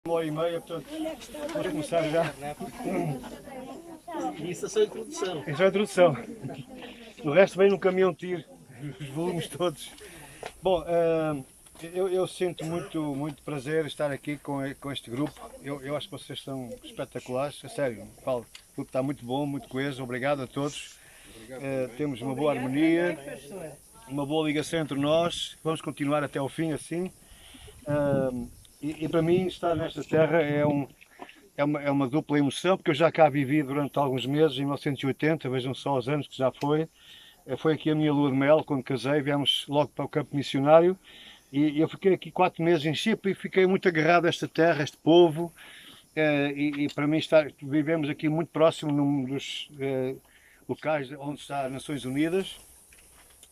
Uma hora e meia, portanto, vamos começar já. Isso é só a introdução. Isso é a introdução. O resto vem num caminhão de tiro, os volumes todos. Bom, eu sinto muito prazer estar aqui com este grupo. Eu acho que vocês são espetaculares, a sério, falo. O grupo está muito bom, muito coeso, obrigado a todos. Temos uma boa harmonia, uma boa ligação entre nós, vamos continuar até ao fim assim. E para mim estar nesta terra é uma dupla emoção, porque eu já cá vivi durante alguns meses, em 1980, vejam só os anos que já foi. Foi aqui a minha lua de mel, quando casei, viemos logo para o campo missionário. E eu fiquei aqui 4 meses em Chipre e fiquei muito agarrado a esta terra, a este povo. E para mim vivemos aqui muito próximo num dos locais onde está as Nações Unidas.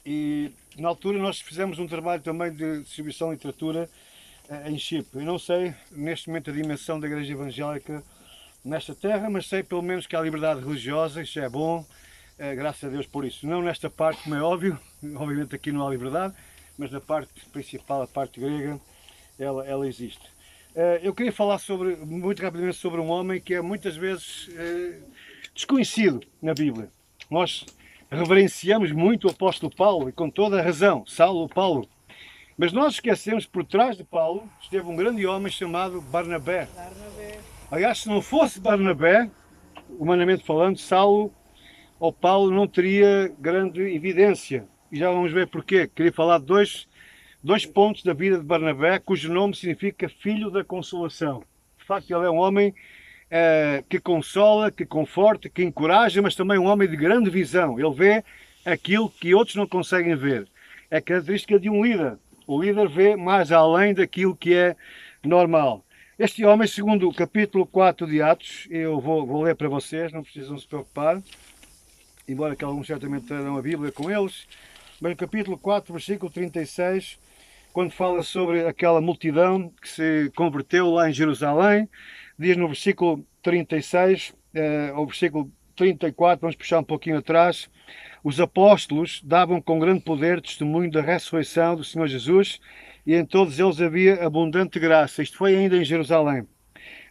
E na altura nós fizemos um trabalho também de distribuição de literatura em Chipre. Eu não sei neste momento a dimensão da Igreja Evangélica nesta terra, mas sei pelo menos que há liberdade religiosa, isso é bom, graças a Deus por isso. Não nesta parte, como é óbvio, obviamente aqui não há liberdade, mas na parte principal, a parte grega, ela existe. Eu queria falar muito rapidamente sobre um homem que é muitas vezes desconhecido na Bíblia. Nós reverenciamos muito o apóstolo Paulo, e com toda a razão, Saulo Paulo. Mas nós esquecemos que por trás de Paulo esteve um grande homem chamado Barnabé. Aliás, se não fosse Barnabé, humanamente falando, Saulo ou Paulo não teria grande evidência. E já vamos ver porquê. Queria falar de dois pontos da vida de Barnabé, cujo nome significa Filho da Consolação. De facto, ele é um homem que consola, que conforta, que encoraja, mas também um homem de grande visão. Ele vê aquilo que outros não conseguem ver. É característica de um líder. O líder vê mais além daquilo que é normal. Este homem, segundo o capítulo 4 de Atos, eu vou ler para vocês, não precisam se preocupar, embora que alguns certamente trarão a Bíblia com eles, mas no capítulo 4, versículo 36, quando fala sobre aquela multidão que se converteu lá em Jerusalém, diz no versículo 36, ao versículo 34, vamos puxar um pouquinho atrás, os apóstolos davam com grande poder testemunho da ressurreição do Senhor Jesus e em todos eles havia abundante graça. Isto foi ainda em Jerusalém.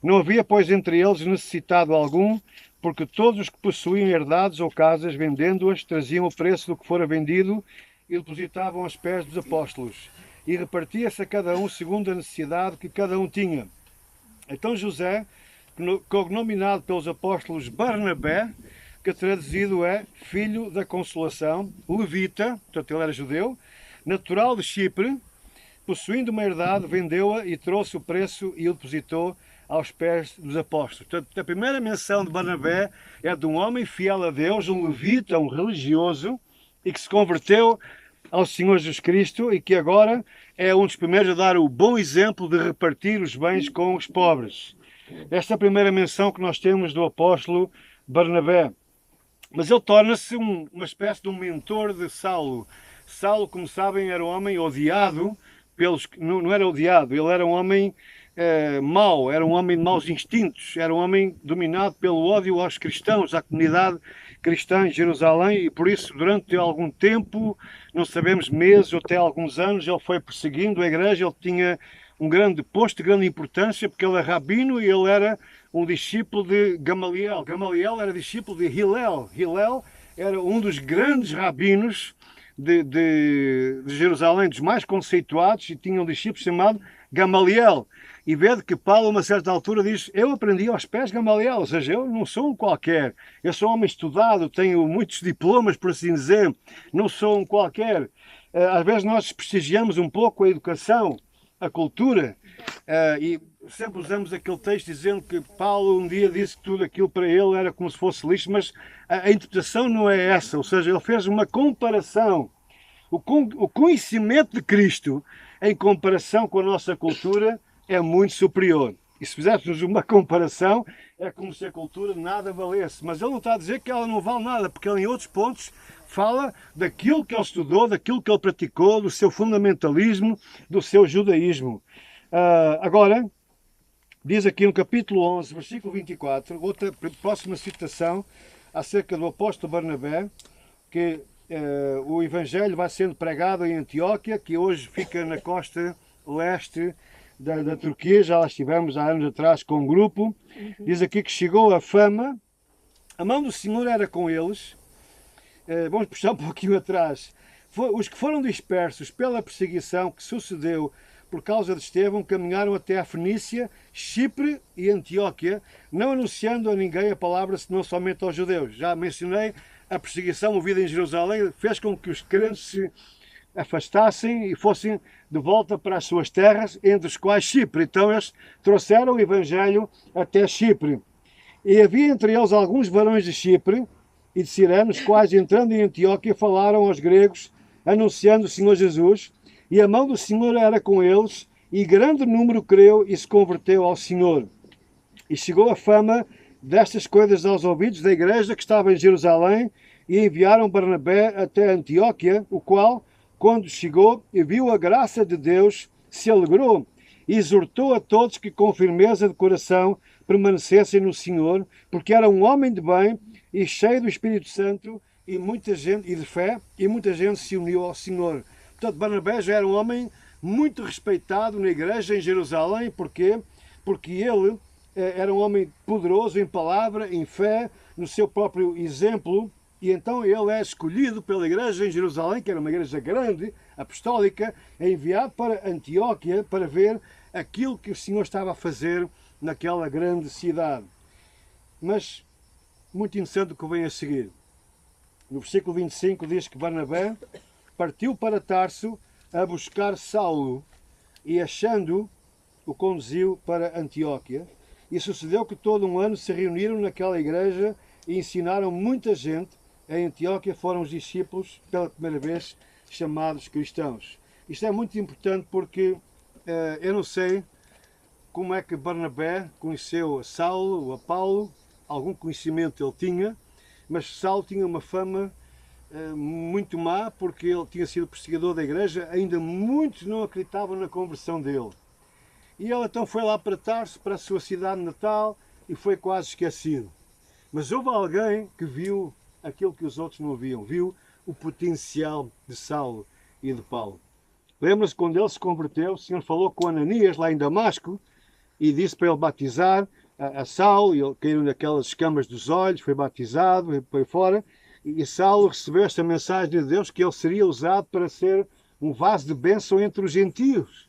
Não havia, pois, entre eles necessitado algum, porque todos os que possuíam herdades ou casas, vendendo-as, traziam o preço do que fora vendido e depositavam aos pés dos apóstolos. E repartia-se a cada um segundo a necessidade que cada um tinha. Então José, cognominado pelos apóstolos Barnabé, que traduzido é Filho da Consolação, levita, portanto ele era judeu, natural de Chipre, possuindo uma herdade, vendeu-a e trouxe o preço e o depositou aos pés dos apóstolos. Portanto, a primeira menção de Barnabé é de um homem fiel a Deus, um levita, um religioso, e que se converteu ao Senhor Jesus Cristo e que agora é um dos primeiros a dar o bom exemplo de repartir os bens com os pobres. Esta é a primeira menção que nós temos do apóstolo Barnabé. Mas ele torna-se uma espécie de um mentor de Saulo. Saulo, como sabem, era um homem odiado pelos... Não era odiado, ele era um homem mau, era um homem de maus instintos, era um homem dominado pelo ódio aos cristãos, à comunidade cristã em Jerusalém, e por isso, durante algum tempo, não sabemos meses ou até alguns anos, ele foi perseguindo a igreja, ele tinha um grande posto, de grande importância, porque ele era rabino e ele era um discípulo de Gamaliel. Gamaliel era discípulo de Hillel. Hillel era um dos grandes rabinos de Jerusalém, dos mais conceituados, e tinha um discípulo chamado Gamaliel. E vede que Paulo, a uma certa altura, diz: eu aprendi aos pés de Gamaliel, ou seja, eu não sou um qualquer, eu sou um homem estudado, tenho muitos diplomas, por assim dizer, não sou um qualquer. Às vezes nós desprestigiamos um pouco a educação, a cultura, e sempre usamos aquele texto dizendo que Paulo um dia disse que tudo aquilo para ele era como se fosse lixo, mas a interpretação não é essa, ou seja, ele fez uma comparação. O conhecimento de Cristo, em comparação com a nossa cultura, é muito superior. E se fizéssemos uma comparação, é como se a cultura nada valesse. Mas ele não está a dizer que ela não vale nada, porque ele em outros pontos fala daquilo que ele estudou, daquilo que ele praticou, do seu fundamentalismo, do seu judaísmo. Agora, diz aqui no capítulo 11, versículo 24, outra próxima citação acerca do apóstolo Barnabé, que o Evangelho vai sendo pregado em Antioquia, que hoje fica na costa leste da Turquia, já lá estivemos há anos atrás com um grupo. Diz aqui que chegou a fama, a mão do Senhor era com eles. Vamos puxar um pouquinho atrás. Os que foram dispersos pela perseguição que sucedeu por causa de Estevão caminharam até a Fenícia, Chipre e Antioquia, não anunciando a ninguém a palavra senão somente aos judeus. Já mencionei, a perseguição movida em Jerusalém fez com que os crentes se afastassem e fossem de volta para as suas terras, entre os quais Chipre. Então eles trouxeram o Evangelho até Chipre. E havia entre eles alguns varões de Chipre e de Cirene, os quais, entrando em Antioquia, falaram aos gregos, anunciando o Senhor Jesus, e a mão do Senhor era com eles, e grande número creu e se converteu ao Senhor. E chegou a fama destas coisas aos ouvidos da igreja que estava em Jerusalém, e enviaram Barnabé até Antioquia, o qual, quando chegou e viu a graça de Deus, se alegrou e exortou a todos que com firmeza de coração permanecessem no Senhor, porque era um homem de bem e cheio do Espírito Santo e muita gente, e de fé, e muita gente se uniu ao Senhor. Portanto, Barnabé já era um homem muito respeitado na igreja em Jerusalém. Porquê? Porque ele era um homem poderoso em palavra, em fé, no seu próprio exemplo, e então ele é escolhido pela igreja em Jerusalém, que era uma igreja grande, apostólica, é enviado para Antioquia para ver aquilo que o Senhor estava a fazer naquela grande cidade. Mas, muito interessante o que vem a seguir. No versículo 25 diz que Barnabé partiu para Tarso a buscar Saulo e, achando-o, o conduziu para Antioquia. E sucedeu que todo um ano se reuniram naquela igreja e ensinaram muita gente. Em Antioquia foram os discípulos, pela primeira vez, chamados cristãos. Isto é muito importante porque eu não sei como é que Barnabé conheceu a Saulo ou a Paulo. Algum conhecimento ele tinha, mas Saulo tinha uma fama muito má, porque ele tinha sido perseguidor da igreja. Ainda muitos não acreditavam na conversão dele. E ele então foi lá para Tarso, para a sua cidade natal, e foi quase esquecido. Mas houve alguém que viu aquilo que os outros não viam, viu o potencial de Saulo e de Paulo. Lembra-se quando ele se converteu, o Senhor falou com Ananias lá em Damasco e disse para ele batizar a Saulo, e ele caiu naquelas escamas dos olhos, foi batizado e foi fora, e Saulo recebeu esta mensagem de Deus que ele seria usado para ser um vaso de bênção entre os gentios.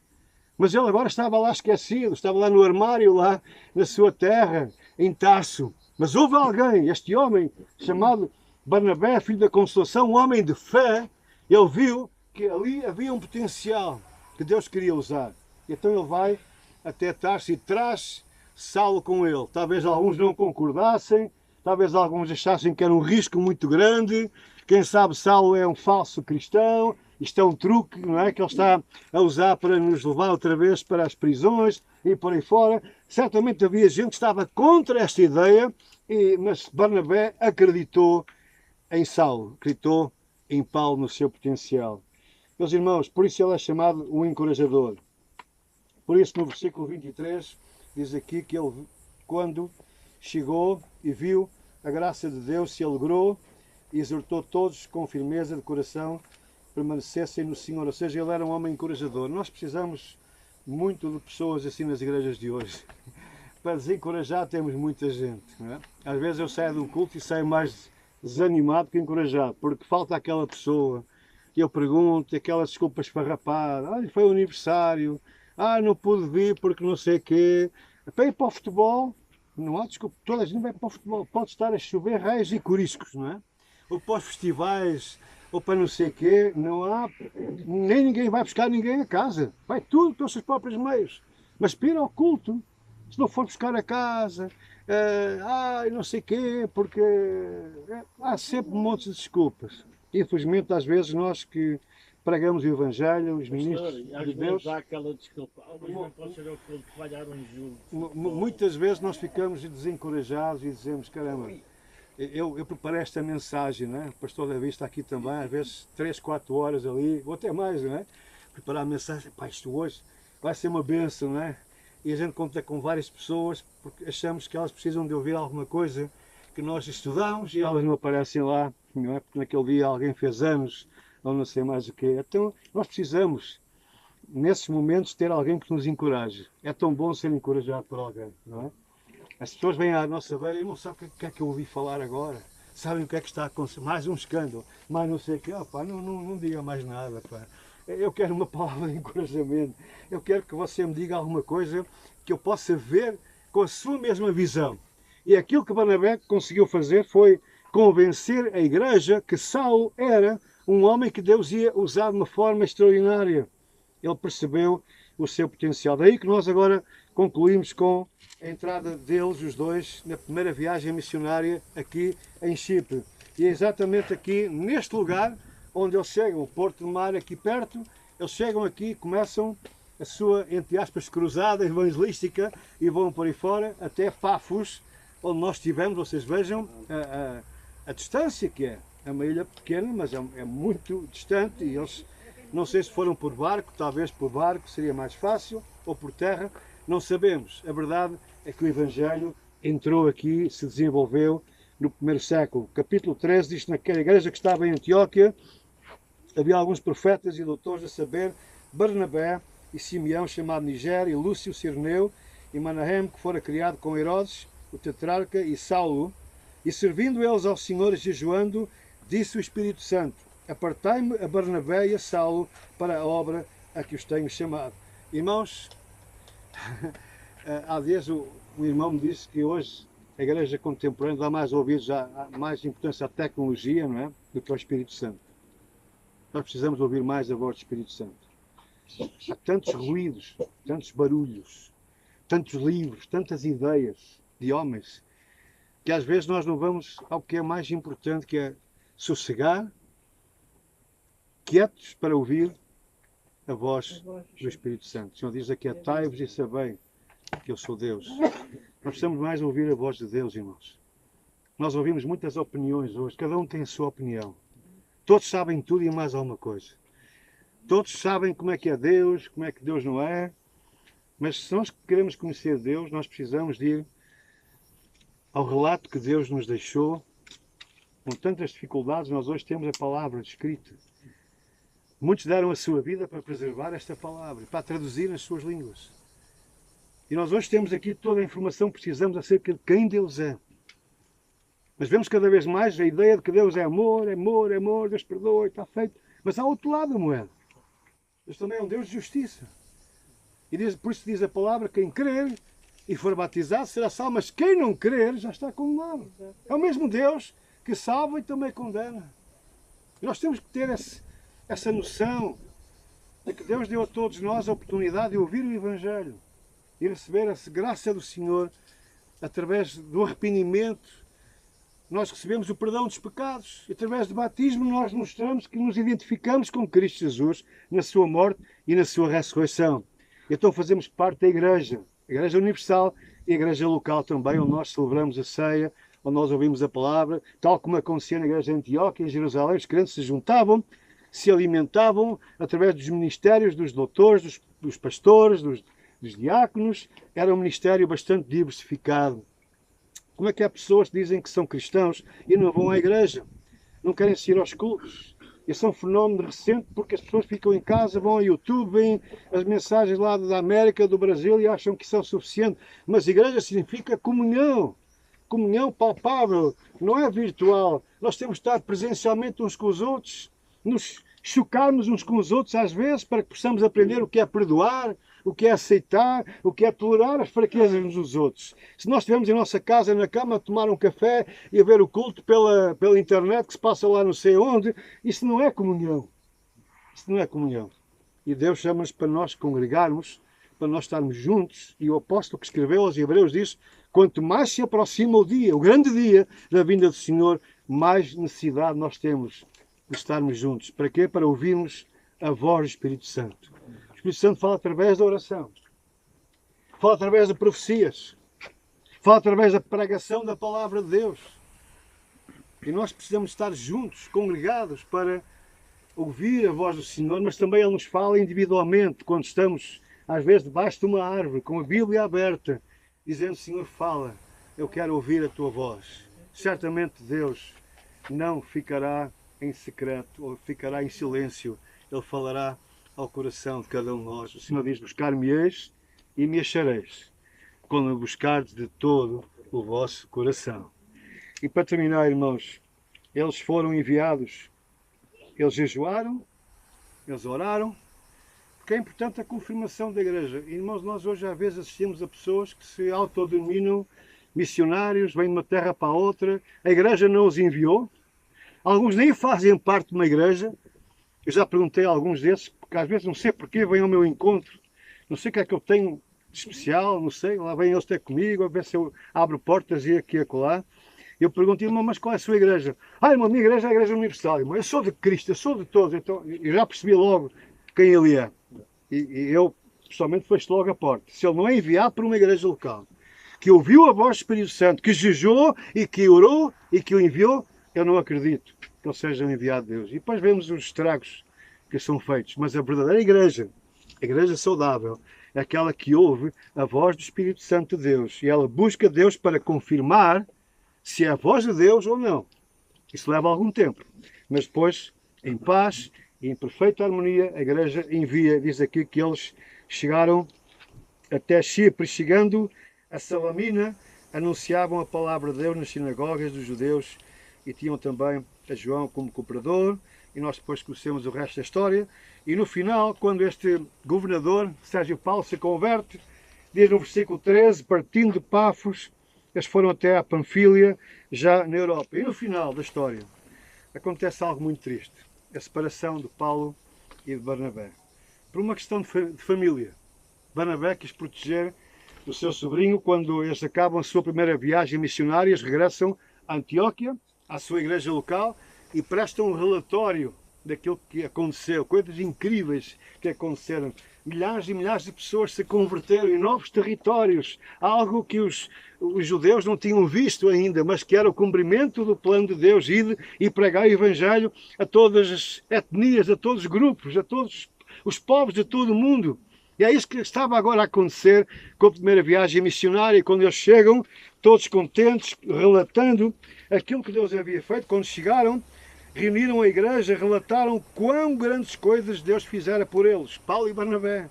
Mas ele agora estava lá esquecido, estava lá no armário, lá na sua terra, em Tarso. Mas houve alguém, este homem chamado Barnabé, filho da Consolação, um homem de fé, ele viu que ali havia um potencial que Deus queria usar. Então ele vai até Tarso e traz Saulo com ele. Talvez alguns não concordassem, talvez alguns achassem que era um risco muito grande. Quem sabe Saulo é um falso cristão, isto é um truque, não é? Que ele está a usar para nos levar outra vez para as prisões e por aí fora. Certamente havia gente que estava contra esta ideia, mas Barnabé acreditou em Saulo, acreditou em Paulo no seu potencial. Meus irmãos, por isso ele é chamado o encorajador. Por isso no versículo 23 diz aqui que ele, quando chegou e viu a graça de Deus, se alegrou e exortou todos com firmeza de coração permanecessem no Senhor. Ou seja, ele era um homem encorajador. Nós precisamos muito de pessoas assim nas igrejas de hoje. Para desencorajar temos muita gente, não é? Às vezes eu saio de um culto e saio mais desanimado que encorajado, porque falta aquela pessoa que eu pergunto, aquelas desculpas esfarrapadas. Ah, foi o aniversário, não pude vir porque não sei o quê. Para ir para o futebol, não há desculpa, toda a gente vai para o futebol. Pode estar a chover raios e coriscos, não é? Ou para os festivais, ou para não sei o quê, não há, nem ninguém vai buscar ninguém a casa. Vai tudo pelos seus próprios meios. Mas para ir ao culto, se não for buscar a casa, não sei o quê, porque há sempre um monte de desculpas. Infelizmente, às vezes, nós que pregamos o Evangelho, os ministros de Deus, há aquela desculpa, mas não pode ser o culto, falhar um jogo. Muitas vezes nós ficamos desencorajados e dizemos, caramba, eu preparei esta mensagem, né? O pastor Davi está aqui também, às vezes 3, 4 horas ali, ou até mais, não é? Preparar a mensagem, pá, isto hoje vai ser uma bênção, não é? E a gente conta com várias pessoas porque achamos que elas precisam de ouvir alguma coisa que nós estudamos e elas não aparecem lá, não é? Porque naquele dia alguém fez anos ou não sei mais o quê. Então nós precisamos nesses momentos, ter alguém que nos encoraje. É tão bom ser encorajado por alguém, não é? As pessoas vêm à nossa beira e não sabem o que é que eu ouvi falar agora. Sabem o que é que está a acontecer. Mais um escândalo, mais não sei o quê. Oh, pá, não diga mais nada, pá. Eu quero uma palavra de encorajamento. Eu quero que você me diga alguma coisa que eu possa ver com a sua mesma visão. E aquilo que Barnabé conseguiu fazer foi convencer a igreja que Saulo era um homem que Deus ia usar de uma forma extraordinária. Ele percebeu o seu potencial. Daí que nós agora concluímos com a entrada deles, os dois, na primeira viagem missionária aqui em Chipre. E é exatamente aqui, neste lugar, onde eles chegam, o Porto de Mar aqui perto, eles chegam aqui, começam a sua, entre aspas, cruzada evangelística e vão por aí fora, até Pafos, onde nós estivemos. Vocês vejam a distância que é. É uma ilha pequena, mas é muito distante, e eles, não sei se foram por barco, talvez por barco seria mais fácil, ou por terra, não sabemos. A verdade é que o Evangelho entrou aqui, se desenvolveu no primeiro século. Capítulo 13 diz que naquela igreja que estava em Antioquia havia alguns profetas e doutores, a saber, Barnabé e Simeão, chamado Niger, e Lúcio Cirneu, e Manahem, que fora criado com Herodes, o tetrarca, e Saulo. E servindo eles ao Senhor e jejuando, disse o Espírito Santo: apartai-me a Barnabé e a Saulo para a obra a que os tenho chamado. Irmãos, há dias o irmão me disse que hoje a igreja contemporânea dá mais ouvidos, há mais importância à tecnologia, não é, do que ao Espírito Santo. Nós precisamos ouvir mais a voz do Espírito Santo. Há tantos ruídos, tantos barulhos, tantos livros, tantas ideias de homens, que às vezes nós não vamos ao que é mais importante, que é sossegar, quietos para ouvir a voz do Espírito Santo. O Senhor diz: aquietai-vos e sabei que eu sou Deus. Nós precisamos mais ouvir a voz de Deus, irmãos. Nós ouvimos muitas opiniões hoje, cada um tem a sua opinião. Todos sabem tudo e mais alguma coisa. Todos sabem como é que é Deus, como é que Deus não é. Mas se nós queremos conhecer Deus, nós precisamos de ir ao relato que Deus nos deixou. Com tantas dificuldades, nós hoje temos a palavra escrita. Muitos deram a sua vida para preservar esta palavra, para a traduzir nas suas línguas. E nós hoje temos aqui toda a informação que precisamos acerca de quem Deus é. Mas vemos cada vez mais a ideia de que Deus é amor, amor, amor, Deus perdoa, está feito. Mas há outro lado da moeda. Deus também é um Deus de justiça. E por isso diz a palavra: quem crer e for batizado será salvo, mas quem não crer já está condenado. É o mesmo Deus que salva e também condena. E nós temos que ter essa noção de que Deus deu a todos nós a oportunidade de ouvir o Evangelho e receber a graça do Senhor através do arrependimento. Nós recebemos o perdão dos pecados. E através do batismo nós mostramos que nos identificamos com Cristo Jesus na sua morte e na sua ressurreição. Então fazemos parte da Igreja, a Igreja Universal e a Igreja Local também, onde nós celebramos a ceia, onde nós ouvimos a palavra, tal como acontecia na Igreja de Antioquia, em Jerusalém. Os crentes se juntavam, se alimentavam através dos ministérios dos doutores, dos pastores, dos diáconos. Era um ministério bastante diversificado. Como é que há pessoas que dizem que são cristãos e não vão à igreja? Não querem se ir aos cultos? Esse é um fenómeno recente, porque as pessoas ficam em casa, vão ao YouTube, veem as mensagens lá da América, do Brasil, e acham que são suficientes. Mas igreja significa comunhão. Comunhão palpável, não é virtual. Nós temos de estar presencialmente uns com os outros, nos chocarmos uns com os outros às vezes, para que possamos aprender o que é perdoar, o que é aceitar, o que é tolerar as fraquezas uns dos outros. Se nós estivermos em nossa casa, na cama, a tomar um café e a ver o culto pela internet que se passa lá não sei onde, isso não é comunhão. Isso não é comunhão. E Deus chama-nos para nós congregarmos, para nós estarmos juntos. E o apóstolo que escreveu aos Hebreus diz: quanto mais se aproxima o dia, o grande dia da vinda do Senhor, mais necessidade nós temos de estarmos juntos. Para quê? Para ouvirmos a voz do Espírito Santo. O Espírito Santo fala através da oração, fala através de profecias, fala através da pregação da palavra de Deus. E nós precisamos estar juntos, congregados, para ouvir a voz do Senhor, mas também Ele nos fala individualmente, quando estamos, às vezes, debaixo de uma árvore, com a Bíblia aberta, dizendo: Senhor, fala, eu quero ouvir a tua voz. Certamente Deus não ficará em secreto ou ficará em silêncio. Ele falará ao coração de cada um de nós. O Senhor diz: buscar-me-eis e me achareis, quando me buscardes de todo o vosso coração. E para terminar, irmãos, eles foram enviados, eles jejuaram, eles oraram, porque é importante a confirmação da igreja. Irmãos, nós hoje às vezes assistimos a pessoas que se autodenominam missionários, vêm de uma terra para a outra, a igreja não os enviou, alguns nem fazem parte de uma igreja. Eu já perguntei a alguns desses, porque às vezes não sei porquê, vêm ao meu encontro, não sei o que é que eu tenho de especial, não sei, lá vêm eles ter comigo, a ver se eu abro portas e aqui e acolá. Eu pergunto: irmão, mas qual é a sua igreja? Irmão, a minha igreja é a Igreja Universal, irmão. Eu sou de Cristo, eu sou de todos. Então, eu já percebi logo quem ele é. E eu, pessoalmente, fecho logo a porta. Se ele não é enviado por uma igreja local, que ouviu a voz do Espírito Santo, que jejuou e que orou e que o enviou, eu não acredito que ele seja um enviado de Deus. E depois vemos os estragos que são feitos. Mas a verdadeira igreja, a igreja saudável, é aquela que ouve a voz do Espírito Santo de Deus. E ela busca Deus para confirmar se é a voz de Deus ou não. Isso leva algum tempo. Mas depois, em paz e em perfeita harmonia, a igreja envia. Diz aqui que eles chegaram até Chipre, chegando a Salamina, anunciavam a palavra de Deus nas sinagogas dos judeus e tinham também a João como cooperador. E nós depois conhecemos o resto da história. E no final, quando este governador, Sérgio Paulo, se converte, diz no versículo 13, partindo de Pafos, eles foram até a Panfília, já na Europa. E no final da história, acontece algo muito triste. A separação de Paulo e de Barnabé. Por uma questão de família. Barnabé quis proteger o seu sobrinho quando eles acabam a sua primeira viagem missionária, eles regressam a Antioquia, à sua igreja local, e prestam um relatório daquilo que aconteceu, coisas incríveis que aconteceram. Milhares e milhares de pessoas se converteram em novos territórios, algo que os judeus não tinham visto ainda, mas que era o cumprimento do plano de Deus, ir e pregar o Evangelho a todas as etnias, a todos os grupos, a todos os povos de todo o mundo. E é isso que estava agora a acontecer com a primeira viagem missionária, quando eles chegam, todos contentes, relatando aquilo que Deus havia feito. Quando chegaram, reuniram a igreja, relataram quão grandes coisas Deus fizera por eles, Paulo e Barnabé,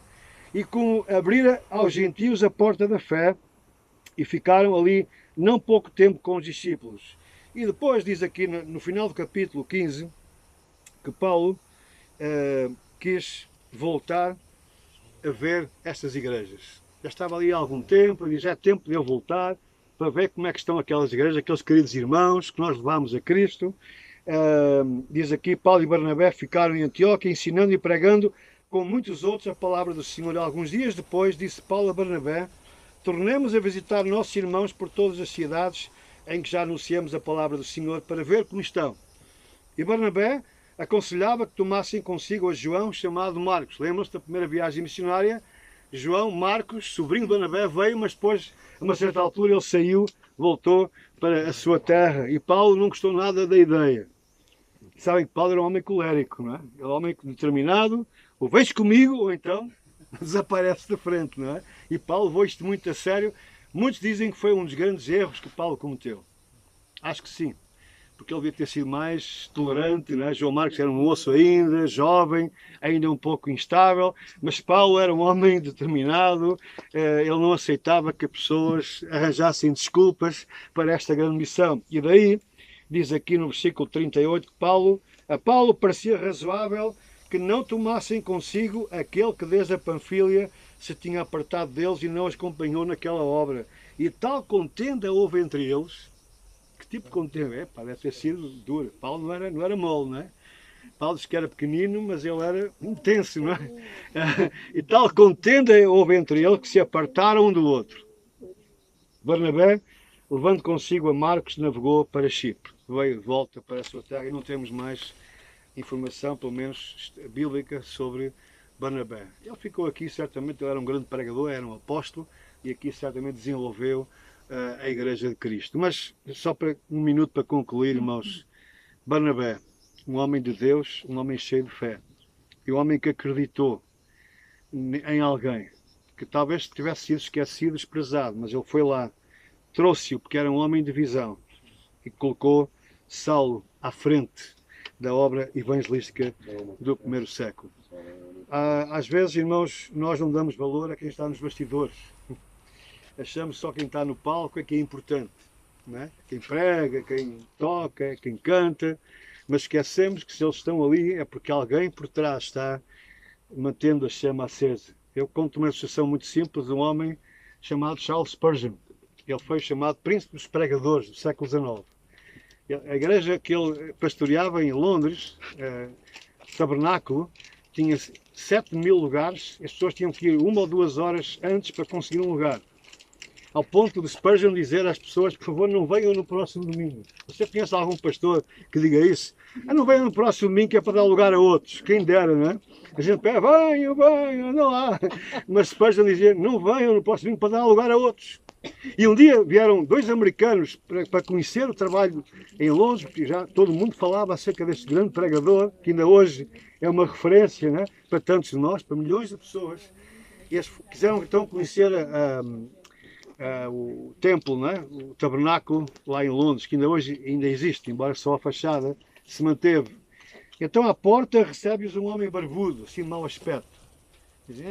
e como abrira aos gentios a porta da fé, e ficaram ali não pouco tempo com os discípulos. E depois diz aqui no final do capítulo 15 que Paulo quis voltar a ver estas igrejas. Já estava ali há algum tempo, e diz: é tempo de eu voltar para ver como é que estão aquelas igrejas, aqueles queridos irmãos que nós levamos a Cristo. Diz aqui: Paulo e Barnabé ficaram em Antioquia, ensinando e pregando com muitos outros a palavra do Senhor. Alguns dias depois, disse Paulo a Barnabé: tornemos a visitar nossos irmãos por todas as cidades em que já anunciamos a palavra do Senhor, para ver como estão. E Barnabé aconselhava que tomassem consigo a João, chamado Marcos. Lembram-se da primeira viagem missionária? João, Marcos, sobrinho de Barnabé, veio, mas depois, a uma certa altura, ele saiu, voltou para a sua terra. E Paulo não gostou nada da ideia. Sabem que Paulo era um homem colérico, não é? Era um homem determinado, ou vens comigo, ou então desaparece da frente, não é? E Paulo levou isto muito a sério. Muitos dizem que foi um dos grandes erros que Paulo cometeu. Acho que sim, porque ele devia ter sido mais tolerante, não é? João Marcos era um moço ainda, jovem, ainda um pouco instável, mas Paulo era um homem determinado, ele não aceitava que pessoas arranjassem desculpas para esta grande missão. E daí, diz aqui no versículo 38, que a Paulo parecia razoável que não tomassem consigo aquele que desde a Panfília se tinha apartado deles e não os acompanhou naquela obra. E tal contenda houve entre eles. Que tipo de contenda? Deve ter sido dura. Paulo não era mole, não é? Paulo disse que era pequenino, mas ele era intenso, não é? E tal contenda houve entre eles que se apartaram um do outro. Barnabé, levando consigo a Marcos, navegou para Chipre. Veio de volta para a sua terra e não temos mais informação, pelo menos bíblica, sobre Barnabé. Ele ficou aqui, certamente, ele era um grande pregador, era um apóstolo, e aqui certamente desenvolveu a Igreja de Cristo. Mas, só para um minuto para concluir, irmãos, Barnabé, um homem de Deus, um homem cheio de fé, e um homem que acreditou em alguém, que talvez tivesse sido esquecido, desprezado, mas ele foi lá, trouxe-o, porque era um homem de visão, e colocou Saulo à frente da obra evangelística do primeiro século. Às vezes, irmãos, nós não damos valor a quem está nos bastidores. Achamos só quem está no palco é que é importante, não é? Quem prega, quem toca, quem canta, mas esquecemos que se eles estão ali é porque alguém por trás está mantendo a chama acesa. Eu conto uma ilustração muito simples de um homem chamado Charles Spurgeon. Ele foi chamado príncipe dos pregadores do século XIX. A igreja que ele pastoreava em Londres, tabernáculo, tinha 7.000 lugares, as pessoas tinham que ir 1 ou 2 horas antes para conseguir um lugar. Ao ponto de Spurgeon dizer às pessoas, por favor, não venham no próximo domingo. Você conhece algum pastor que diga isso? Não venham no próximo domingo que é para dar lugar a outros. Quem dera, não é? A gente pede, venham, não há. Mas Spurgeon dizia, não venham no próximo domingo para dar lugar a outros. E um dia vieram 2 americanos para conhecer o trabalho em Londres, porque já todo mundo falava acerca deste grande pregador, que ainda hoje é uma referência, né, para tantos de nós, para milhões de pessoas. E eles quiseram então conhecer o templo, né, o tabernáculo lá em Londres, que ainda hoje ainda existe, embora só a fachada se manteve. Então à porta recebe-os um homem barbudo, assim de mau aspecto. Dizem,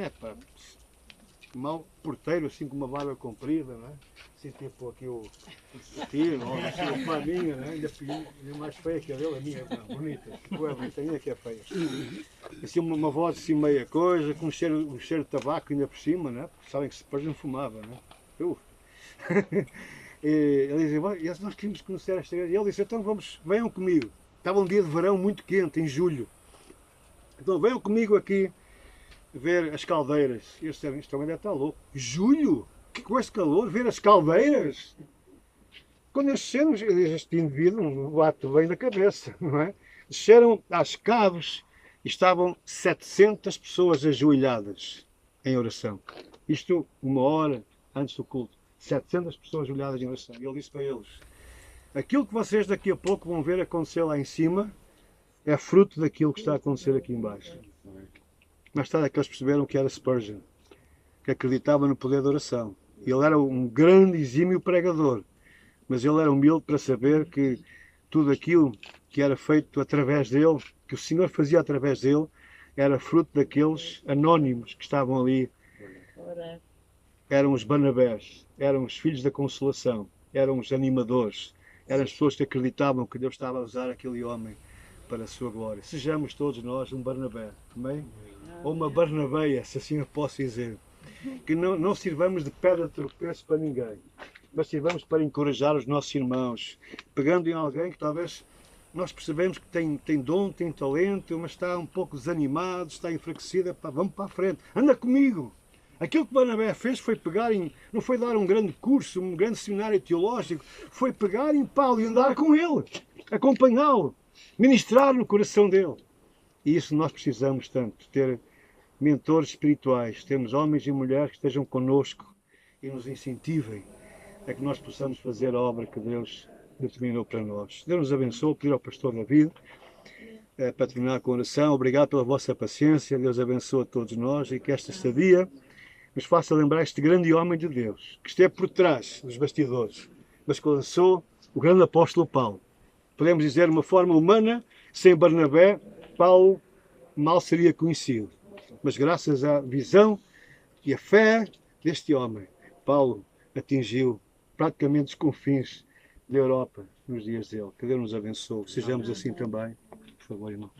mau porteiro, assim com uma barba comprida, não é? Assim tipo aqui o tiro, ou assim, a flaminha, né? Ainda mais feia que a dele, a minha, não, bonita. Ué, bonita, ainda que é feia. Assim uma voz assim meia coisa, com um cheiro de tabaco ainda por cima, né? Porque sabem que se depois não fumava, né? E ele dizia, nós queríamos conhecer esta igreja. E ele disse, então venham comigo. Estava um dia de verão muito quente, em julho. Então venham comigo aqui ver as caldeiras. E eles disseram, isto também deve estar louco. Julho? Que com este calor? Ver as caldeiras? Quando eles desceram, este indivíduo, um bate bem da cabeça, não é? Desceram às caves e estavam 700 pessoas ajoelhadas em oração. Isto 1 hora antes do culto. 700 pessoas ajoelhadas em oração. E ele disse para eles, aquilo que vocês daqui a pouco vão ver acontecer lá em cima é fruto daquilo que está a acontecer aqui em baixo. Mais tarde é que eles perceberam que era Spurgeon, que acreditava no poder da oração. Ele era um grande, exímio pregador, mas ele era humilde para saber que tudo aquilo que era feito através dele, que o Senhor fazia através dele, era fruto daqueles anónimos que estavam ali. Eram os Barnabés, eram os filhos da consolação, eram os animadores, eram as pessoas que acreditavam que Deus estava a usar aquele homem para a sua glória. Sejamos todos nós um Barnabé, amém? Ou uma Barnabeia, se assim eu posso dizer. Que não sirvamos de pedra de tropeço para ninguém, mas sirvamos para encorajar os nossos irmãos, pegando em alguém que talvez nós percebemos que tem dom, tem talento, mas está um pouco desanimado, está enfraquecido, vamos para a frente, anda comigo. Aquilo que Barnabé fez foi pegar não foi dar um grande curso, um grande seminário teológico, foi pegar em Paulo e andar com ele, acompanhá-lo, ministrar no coração dele. E isso nós precisamos tanto, ter mentores espirituais, termos homens e mulheres que estejam connosco e nos incentivem a que nós possamos fazer a obra que Deus determinou para nós. Deus nos abençoe, pedir ao pastor David para terminar com a oração. Obrigado pela vossa paciência, Deus abençoe a todos nós e que esta estadia nos faça lembrar este grande homem de Deus, que esteve por trás dos bastidores, mas que lançou o grande apóstolo Paulo. Podemos dizer de uma forma humana, sem Barnabé, Paulo mal seria conhecido. Mas graças à visão e à fé deste homem, Paulo atingiu praticamente os confins da Europa nos dias dele. Que Deus nos abençoe. Sejamos assim também. Por favor, irmão.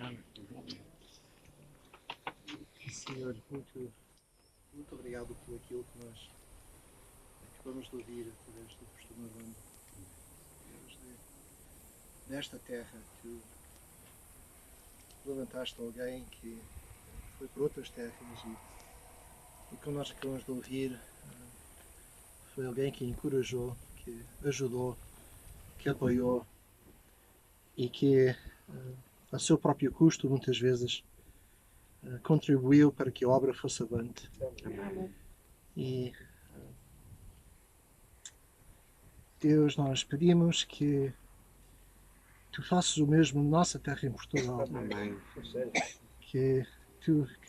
Senhor, muito obrigado por aquilo que nós vamos ouvir através do pastor Marlon. Nesta terra, tu levantaste alguém que foi por outras terras e como nós acabamos de ouvir, foi alguém que encorajou, que ajudou, que apoiou e que a seu próprio custo muitas vezes contribuiu para que a obra fosse avante. E Deus, nós pedimos que tu faças o mesmo na nossa terra em Portugal. Amém. Que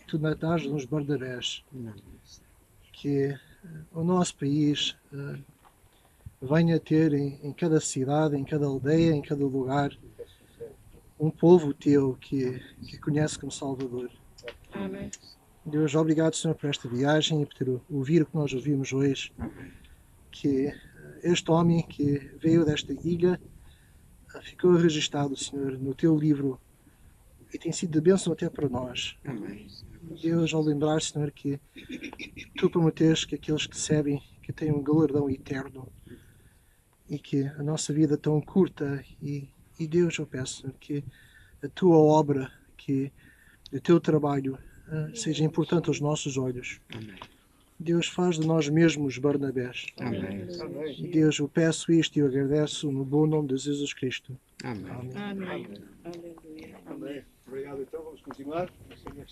tu dás nos Barnabés. Que o nosso país venha a ter em cada cidade, em cada aldeia, em cada lugar, um povo teu que conhece como Salvador. Amém. Deus, obrigado, Senhor, por esta viagem e por ter ouvir o que nós ouvimos hoje. Que este homem que veio desta ilha ficou registado, Senhor, no teu livro e tem sido de bênção até para nós. Amém. Deus, ao lembrar, Senhor, que tu prometeste que aqueles que servem que têm um galardão eterno e que a nossa vida é tão curta e Deus, eu peço, Senhor, que a tua obra, que o teu trabalho seja importante aos nossos olhos. Amém. Deus, faz de nós mesmos Barnabés. Amém. E Deus, eu peço isto e eu agradeço no bom nome de Jesus Cristo. Amém. Amém. Amém. Aleluia. Amém. Obrigado, então vamos continuar.